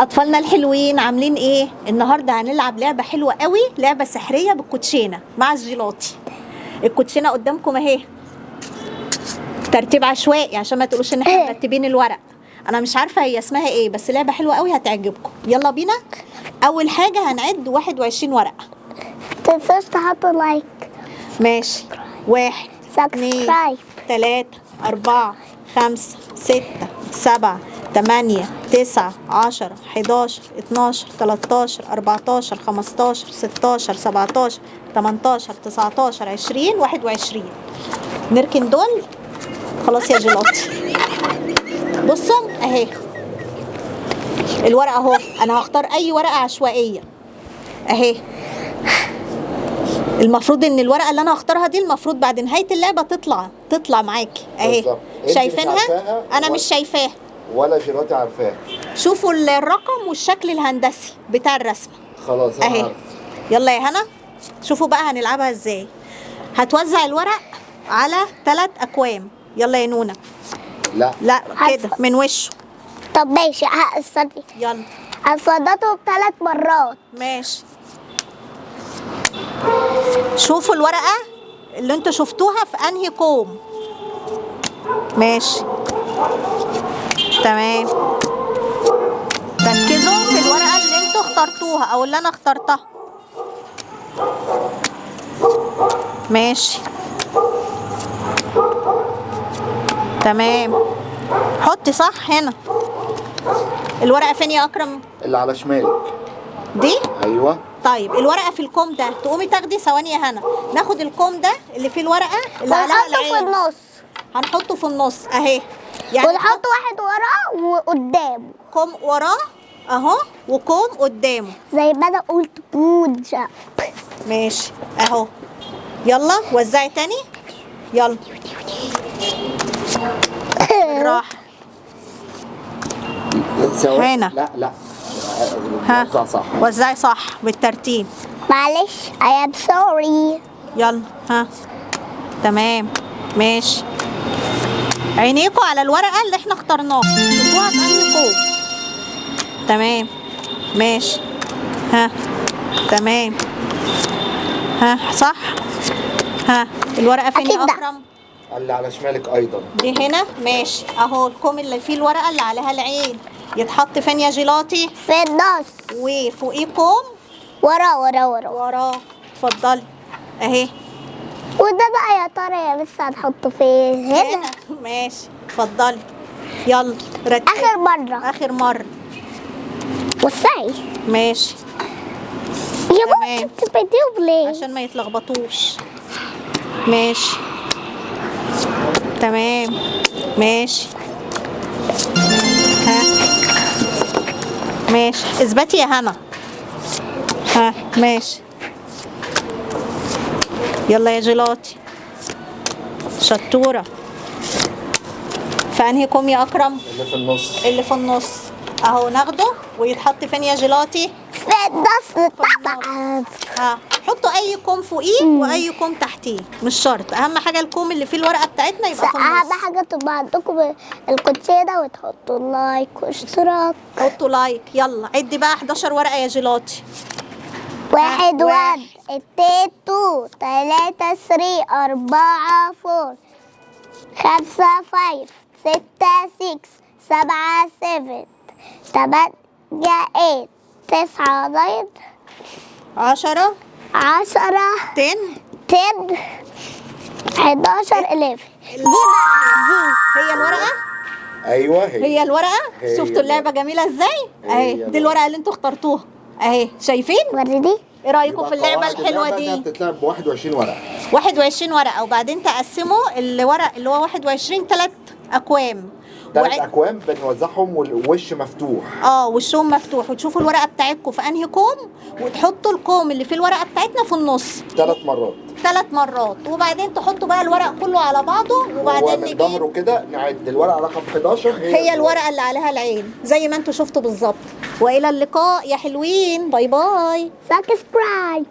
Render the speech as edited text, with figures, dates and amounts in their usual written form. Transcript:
اطفالنا الحلوين عاملين ايه؟ النهارده هنلعب لعبه حلوه قوي، لعبه سحريه بالكوتشينه مع الجيلاتي. الكوتشينه قدامكم اهي، ترتيب عشوائي عشان ما تقولوش ان احنا مرتبين الورق. انا مش عارفه هي اسمها ايه، بس لعبه حلوه قوي هتعجبكم. يلا بينا. اول حاجه هنعد 21 ورقه. متنساش تحطوا لايك. ماشي. 1 2 سبسكرايب 3 4 5 6 7 8 9 10 11 12 13 14 15 16 17 18 19 20 21. نركن دول. خلاص يا جيلاتي. بصوا اهي الورقه اهو، انا هختار اي ورقه عشوائيه اهي. المفروض ان الورقه اللي انا هختارها دي المفروض بعد نهايه اللعبه تطلع معاكي اهي. بالظبط. شايفينها؟ انا مش شايفاها ولا جيلاتي عارفاها. شوفوا الرقم والشكل الهندسي بتاع الرسمه خلاص انا اهي. عارف. يلا يا هنا، شوفوا بقى هنلعبها ازاي. هتوزع الورق على 3 اكوام. يلا يا نونا. لا كده من وشه. طب ماشي هقصدي. يلا هصدته ب3 مرات. ماشي. شوفوا الورقة اللي انتوا شفتوها في انهي كوم. ماشي تمام. ركزوا في الورقة اللي انتوا اخترتوها او اللي انا اخترتها. ماشي تمام. حطي صح هنا. الورقة فين يا اكرم؟ اللي على شمالك دي؟ ايوه. طيب الورقه في الكوم ده، تقومي تاخدي ثواني يا هنا، ناخد الكوم ده اللي فيه الورقه اللي عليها ونحطه في العين. النص. هنحطه في النص اهي. يعني ونحط واحد وراه وقدامه. كوم وراه اهو وكوم قدامه زي ما انا قلت بوجا. ماشي اهو. يلا وزعي تاني. يلا بالراحه. هنا. لا ها وزع صح. وزعي صح بالترتيب. معلش I am sorry. يلا ها تمام ماشي. عينيكوا على الورقة اللي احنا اخترناها، شوفوها في انهي كوم. تمام ماشي. ها تمام. ها صح. ها الورقة فين يا أكيد ده. أكرم؟ اللي على شمالك ايضا. دي هنا ماشي اهو. الكوم اللي فيه الورقة اللي عليها العين يتحط فين يا جيلاتي؟ في النص. وفوقيه كوم وراه. اتفضلي اهي. وده بقى يا ترى يا بس هنحطه فين؟ هنا. ماشي اتفضلي. يلا ركزي. اخر مرة. مرة. وسعي. ماشي يا تمام. بابا انت بتديهم ليه؟ عشان ما يتلخبطوش. ماشي تمام ماشي. ها ماشي. اثبتي يا هنا. ها ماشي. يلا يا جيلاتي شطورة. في انهي كوم يا اكرم؟ اللي في النص. اللي في النص اهو. ناخده ويتحط فين يا جيلاتي؟ في النص طبعا. ها حطوا اي كوم فوقيه واي كوم تحتيه، مش شرط. اهم حاجه الكوم اللي فيه الورقه بتاعتنا يبقى في اهم النص. حاجة تبقى عندكم الكوتشينة وتحطوا لايك واشتراك. حطوا لايك. يلا عدي بقى 11 ورقه يا جيلاتي. 1 واحد. 2 2 3 3 4 4 5 5 6 6 7 7 8 8 9 9 10 10 10 10 11 11. دي بقى هي الورقه. ايوه هي الورقه. هي شفتوا اللعبه جميله ازاي اهي. هي دي الورقه اللي انتوا اخترتوها اهي. شايفين؟ وريني. ايه رايكم في اللعبه الحلوه دي؟ بتتلعب ب 21 ورقه. 21 ورقه، وبعدين تقسموا الورق اللي هو 21 3 اكوام. 3 اكوام بنوزعهم والوش مفتوح. وشهم مفتوح، وتشوفوا الورقه بتاعتكم في انهي كوم، وتحطوا الكوم اللي فيه الورقه بتاعتنا في النص 3 مرات. 3 مرات، وبعدين تحطوا بقى الورق كله على بعضه، وبعدين من ظهره كده نعد الورقه رقم 11 هي الورقه اللي عليها العين زي ما انتوا شفتوا بالظبط. والى اللقاء يا حلوين. باي باي. سبسكرايب.